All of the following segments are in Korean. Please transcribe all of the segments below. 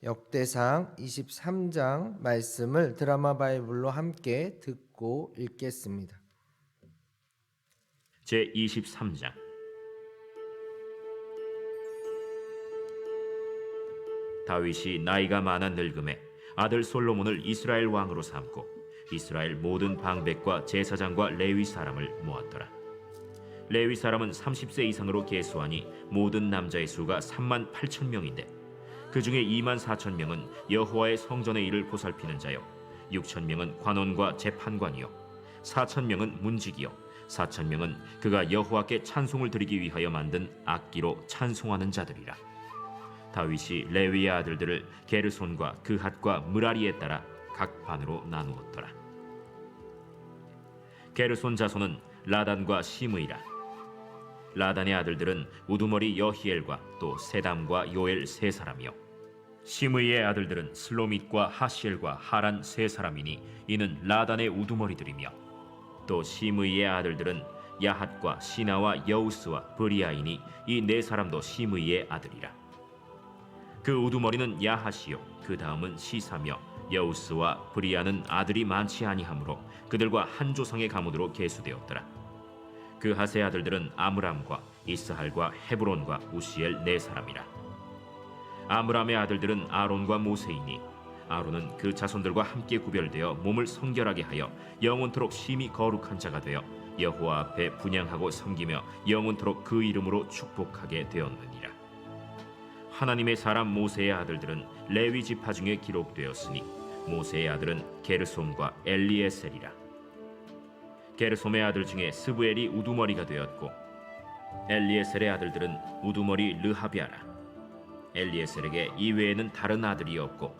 역대상 23장 말씀을 드라마 바이블로 함께 듣고 읽겠습니다. 제23장. 다윗이 나이가 많아 늙음에 아들 솔로몬을 이스라엘 왕으로 삼고 이스라엘 모든 방백과 제사장과 레위 사람을 모았더라. 레위 사람은 30세 이상으로 계수하니 모든 남자의 수가 3만 8천 명인데 그 중에 2만 4천 명은 여호와의 성전의 일을 보살피는 자요, 6천 명은 관원과 재판관이요, 4천 명은 문지기요, 4천 명은 그가 여호와께 찬송을 드리기 위하여 만든 악기로 찬송하는 자들이라. 다윗이 레위의 아들들을 게르손과 그핫과 므라리에 따라 각 반으로 나누었더라. 게르손 자손은 라단과 시므이라. 라단의 아들들은 우두머리 여히엘과 또 세담과 요엘 세 사람이요, 시므이의 아들들은 슬로밋과 하시엘과 하란 세 사람이니 이는 라단의 우두머리들이며, 또 시므이의 아들들은 야핫과 시나와 여우스와 브리아이니 이 네 사람도 시므이의 아들이라. 그 우두머리는 야핫이요, 그 다음은 시사며 여우스와 브리아는 아들이 많지 아니하므로 그들과 한 조상의 가문으로 계수되었더라. 그 하세 아들들은 아므람과 이스할과 헤브론과 우시엘 네 사람이라. 아므람의 아들들은 아론과 모세이니 아론은 그 자손들과 함께 구별되어 몸을 성결하게 하여 영원토록 심히 거룩한 자가 되어 여호와 앞에 분향하고 섬기며 영원토록 그 이름으로 축복하게 되었느니라. 하나님의 사람 모세의 아들들은 레위 지파 중에 기록되었으니 모세의 아들은 게르솜과 엘리에셀이라. 게르솜의 아들 중에 스브엘이 우두머리가 되었고 엘리에셀의 아들들은 우두머리 르하비아라. 엘리에셀에게 이외에는 다른 아들이 없고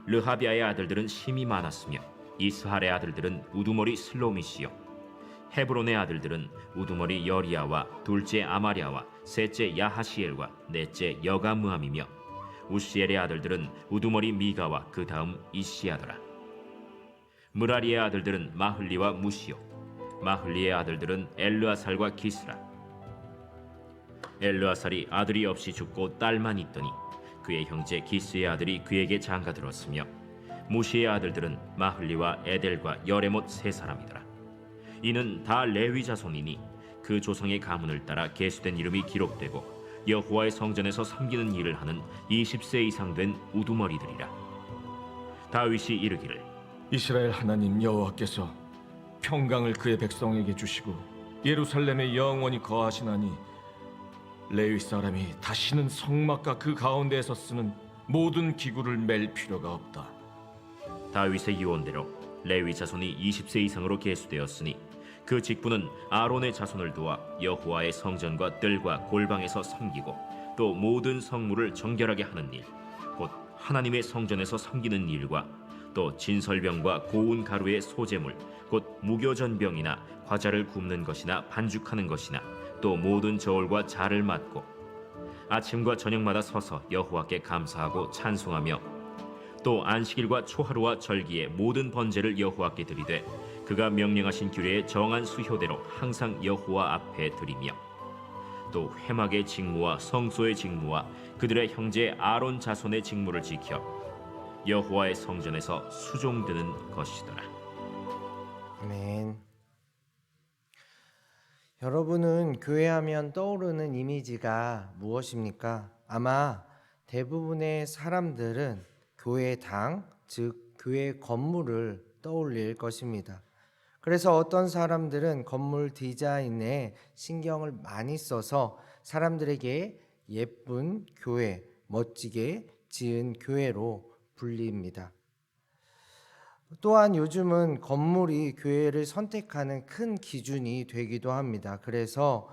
르하비아의 아들들은 심이 많았으며 이스할의 아들들은 우두머리 슬로미시요, 헤브론의 아들들은 우두머리 여리야와 둘째 아마랴와 셋째 야하시엘과 넷째 여가므함이며 우시엘의 아들들은 우두머리 미가와 그 다음 이시야더라. 므라리의 아들들은 마흘리와 무시요, 마흘리의 아들들은 엘르아살과 기스라. 엘르아살이 아들이 없이 죽고 딸만 있더니 그의 형제 기스의 아들이 그에게 장가들었으며 무시의 아들들은 마흘리와 에델과 여레못 세 사람이더라. 이는 다 레위 자손이니 그 조상의 가문을 따라 계수된 이름이 기록되고 여호와의 성전에서 섬기는 일을 하는 20세 이상 된 우두머리들이라. 다윗이 이르기를, 이스라엘 하나님 여호와께서 평강을 그의 백성에게 주시고 예루살렘에 영원히 거하시나니 레위 사람이 다시는 성막과 그 가운데에서 쓰는 모든 기구를 맬 필요가 없다. 다윗의 유언대로 레위 자손이 20세 이상으로 계수되었으니 그 직분은 아론의 자손을 도와 여호와의 성전과 뜰과 골방에서 섬기고 또 모든 성물을 정결하게 하는 일, 곧 하나님의 성전에서 섬기는 일과 또 진설병과 고운 가루의 소재물, 곧 무교전병이나 과자를 굽는 것이나 반죽하는 것이나 또 모든 저울과 자를 맡고 아침과 저녁마다 서서 여호와께 감사하고 찬송하며 또 안식일과 초하루와 절기의 모든 번제를 여호와께 드리되 그가 명령하신 규례의 정한 수효대로 항상 여호와 앞에 드리며 또 회막의 직무와 성소의 직무와 그들의 형제 아론 자손의 직무를 지켜 여호와의 성전에서 수종드는 것이더라. 아멘. 여러분은 교회하면 떠오르는 이미지가 무엇입니까? 아마 대부분의 사람들은 교회당, 즉 교회 건물을 떠올릴 것입니다. 그래서 어떤 사람들은 건물 디자인에 신경을 많이 써서 사람들에게 예쁜 교회, 멋지게 지은 교회로 불립니다. 또한 요즘은 건물이 교회를 선택하는 큰 기준이 되기도 합니다. 그래서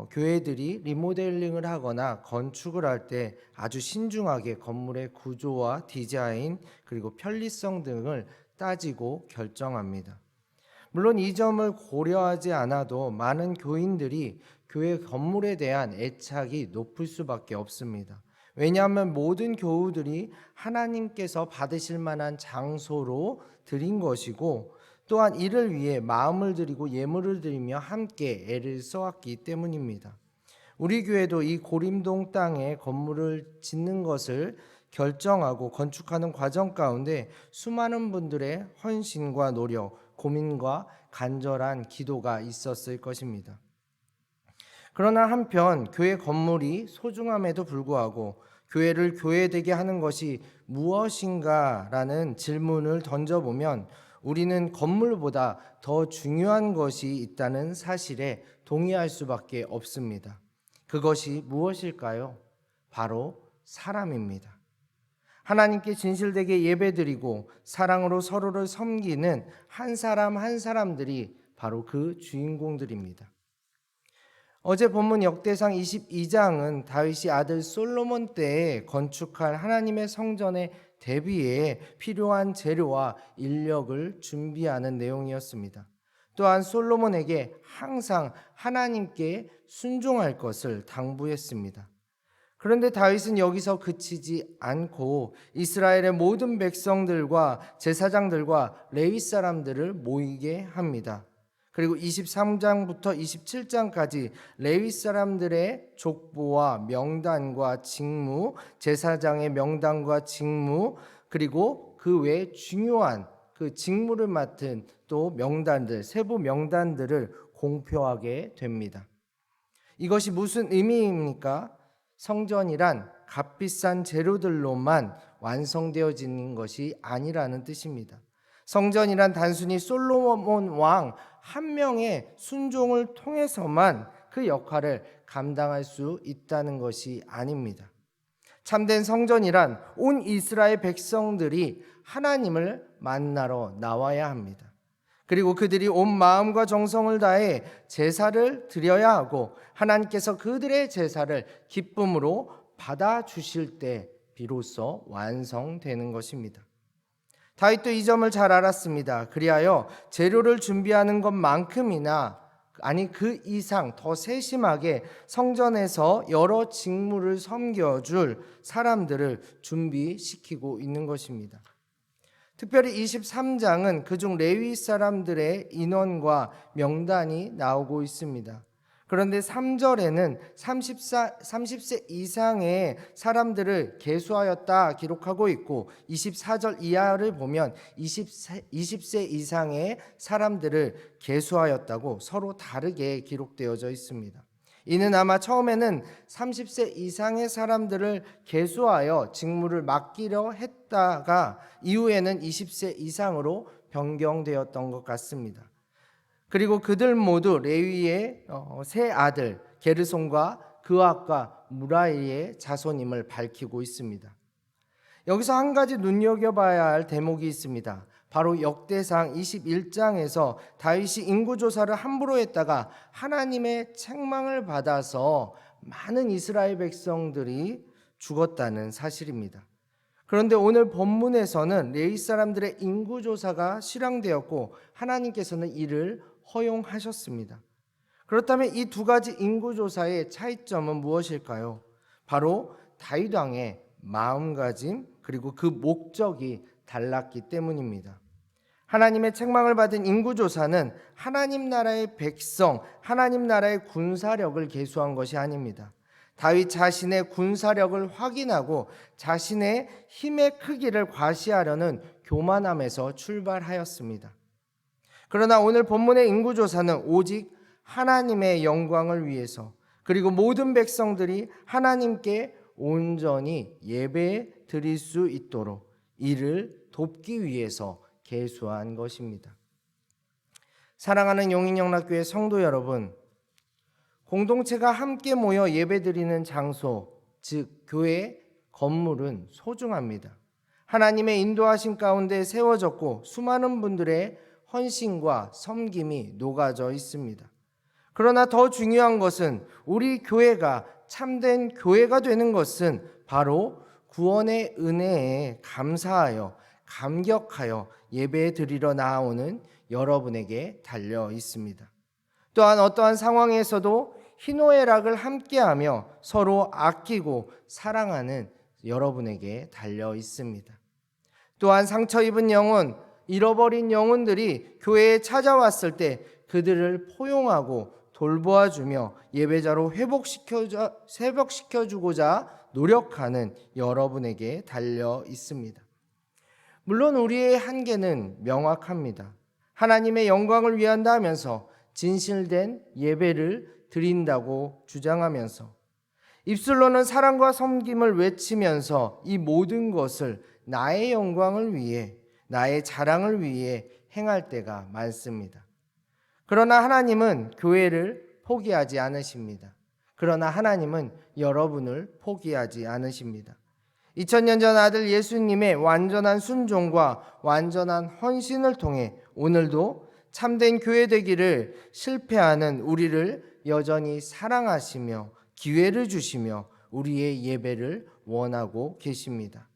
교회들이 리모델링을 하거나 건축을 할 때 아주 신중하게 건물의 구조와 디자인 그리고 편리성 등을 따지고 결정합니다. 물론 이 점을 고려하지 않아도 많은 교인들이 교회 건물에 대한 애착이 높을 수밖에 없습니다. 왜냐하면 모든 교우들이 하나님께서 받으실 만한 장소로 드린 것이고 또한 이를 위해 마음을 드리고 예물을 드리며 함께 애를 써왔기 때문입니다. 우리 교회도 이 고림동 땅에 건물을 짓는 것을 결정하고 건축하는 과정 가운데 수많은 분들의 헌신과 노력, 고민과 간절한 기도가 있었을 것입니다. 그러나 한편 교회 건물이 소중함에도 불구하고 교회를 교회되게 하는 것이 무엇인가라는 질문을 던져보면 우리는 건물보다 더 중요한 것이 있다는 사실에 동의할 수밖에 없습니다. 그것이 무엇일까요? 바로 사람입니다. 하나님께 진실되게 예배드리고 사랑으로 서로를 섬기는 한 사람 한 사람들이 바로 그 주인공들입니다. 어제 본문 역대상 22장은 다윗이 아들 솔로몬 때에 건축할 하나님의 성전의 대비에 필요한 재료와 인력을 준비하는 내용이었습니다. 또한 솔로몬에게 항상 하나님께 순종할 것을 당부했습니다. 그런데 다윗은 여기서 그치지 않고 이스라엘의 모든 백성들과 제사장들과 레위 사람들을 모이게 합니다. 그리고 23장부터 27장까지 레위 사람들의 족보와 명단과 직무, 제사장의 명단과 직무, 그리고 그 외 중요한 그 직무를 맡은 또 명단들, 세부 명단들을 공표하게 됩니다. 이것이 무슨 의미입니까? 성전이란 값비싼 재료들로만 완성되어지는 것이 아니라는 뜻입니다. 성전이란 단순히 솔로몬 왕 한 명의 순종을 통해서만 그 역할을 감당할 수 있다는 것이 아닙니다. 참된 성전이란 온 이스라엘 백성들이 하나님을 만나러 나와야 합니다. 그리고 그들이 온 마음과 정성을 다해 제사를 드려야 하고 하나님께서 그들의 제사를 기쁨으로 받아주실 때 비로소 완성되는 것입니다. 다윗도 이 점을 잘 알았습니다. 그리하여 재료를 준비하는 것만큼이나 아니 그 이상 더 세심하게 성전에서 여러 직무를 섬겨줄 사람들을 준비시키고 있는 것입니다. 특별히 23장은 그중 레위 사람들의 인원과 명단이 나오고 있습니다. 그런데 3절에는 30세 이상의 사람들을 계수하였다 기록하고 있고 24절 이하를 보면 20세 이상의 사람들을 계수하였다고 서로 다르게 기록되어져 있습니다. 이는 아마 처음에는 30세 이상의 사람들을 계수하여 직무를 맡기려 했다가 이후에는 20세 이상으로 변경되었던 것 같습니다. 그리고 그들 모두 레위의 세 아들 게르손과 그앗과 무라이의 자손임을 밝히고 있습니다. 여기서 한 가지 눈여겨봐야 할 대목이 있습니다. 바로 역대상 21장에서 다윗이 인구조사를 함부로 했다가 하나님의 책망을 받아서 많은 이스라엘 백성들이 죽었다는 사실입니다. 그런데 오늘 본문에서는 레위 사람들의 인구조사가 실행되었고 하나님께서는 이를 허용하셨습니다. 그렇다면 이 두 가지 인구조사의 차이점은 무엇일까요? 바로 다윗 왕의 마음가짐 그리고 그 목적이 달랐기 때문입니다. 하나님의 책망을 받은 인구조사는 하나님 나라의 백성, 하나님 나라의 군사력을 계수한 것이 아닙니다. 다윗 자신의 군사력을 확인하고 자신의 힘의 크기를 과시하려는 교만함에서 출발하였습니다. 그러나 오늘 본문의 인구조사는 오직 하나님의 영광을 위해서 그리고 모든 백성들이 하나님께 온전히 예배 드릴 수 있도록 이를 돕기 위해서 계수한 것입니다. 사랑하는 용인영락교회 성도 여러분, 공동체가 함께 모여 예배드리는 장소, 즉 교회 건물은 소중합니다. 하나님의 인도하심 가운데 세워졌고 수많은 분들의 헌신과 섬김이 녹아져 있습니다. 그러나 더 중요한 것은 우리 교회가 참된 교회가 되는 것은 바로 구원의 은혜에 감사하여 감격하여 예배 드리러 나아오는 여러분에게 달려 있습니다. 또한 어떠한 상황에서도 희노애락을 함께하며 서로 아끼고 사랑하는 여러분에게 달려 있습니다. 또한 상처 입은 영혼, 잃어버린 영혼들이 교회에 찾아왔을 때 그들을 포용하고 돌보아주며 예배자로 회복시켜주고자 노력하는 여러분에게 달려 있습니다. 물론 우리의 한계는 명확합니다. 하나님의 영광을 위한다 하면서 진실된 예배를 드린다고 주장하면서 입술로는 사랑과 섬김을 외치면서 이 모든 것을 나의 영광을 위해, 나의 자랑을 위해 행할 때가 많습니다. 그러나 하나님은 교회를 포기하지 않으십니다. 그러나 하나님은 여러분을 포기하지 않으십니다. 2000년 전 아들 예수님의 완전한 순종과 완전한 헌신을 통해 오늘도 참된 교회 되기를 실패하는 우리를 여전히 사랑하시며 기회를 주시며 우리의 예배를 원하고 계십니다.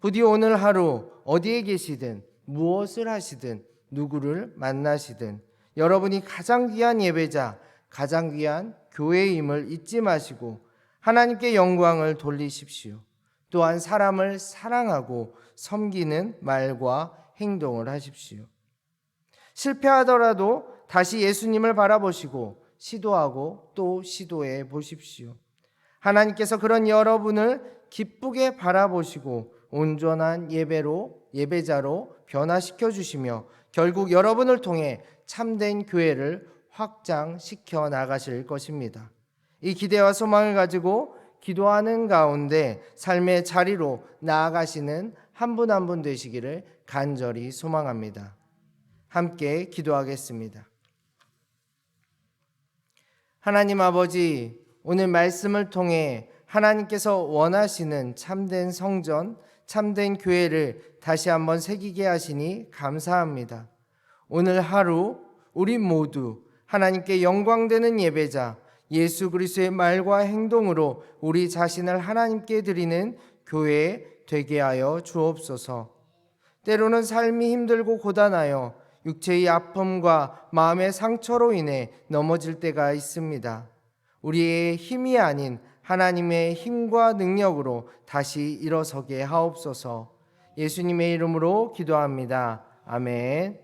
부디 오늘 하루 어디에 계시든 무엇을 하시든 누구를 만나시든 여러분이 가장 귀한 예배자, 가장 귀한 교회임을 잊지 마시고 하나님께 영광을 돌리십시오. 또한 사람을 사랑하고 섬기는 말과 행동을 하십시오. 실패하더라도 다시 예수님을 바라보시고 시도하고 또 시도해 보십시오. 하나님께서 그런 여러분을 기쁘게 바라보시고 온전한 예배자로 변화시켜 주시며 결국 여러분을 통해 참된 교회를 확장시켜 나가실 것입니다. 이 기대와 소망을 가지고 기도하는 가운데 삶의 자리로 나아가시는 한 분 한 분 되시기를 간절히 소망합니다. 함께 기도하겠습니다. 하나님 아버지, 오늘 말씀을 통해 하나님께서 원하시는 참된 성전, 참된 교회를 다시 한번 새기게 하시니 감사합니다. 오늘 하루 우리 모두 하나님께 영광되는 예배자 예수 그리스도의 말과 행동으로 우리 자신을 하나님께 드리는 교회 되게 하여 주옵소서. 때로는 삶이 힘들고 고단하여 육체의 아픔과 마음의 상처로 인해 넘어질 때가 있습니다. 우리의 힘이 아닌 하나님의 힘과 능력으로 다시 일어서게 하옵소서. 예수님의 이름으로 기도합니다. 아멘.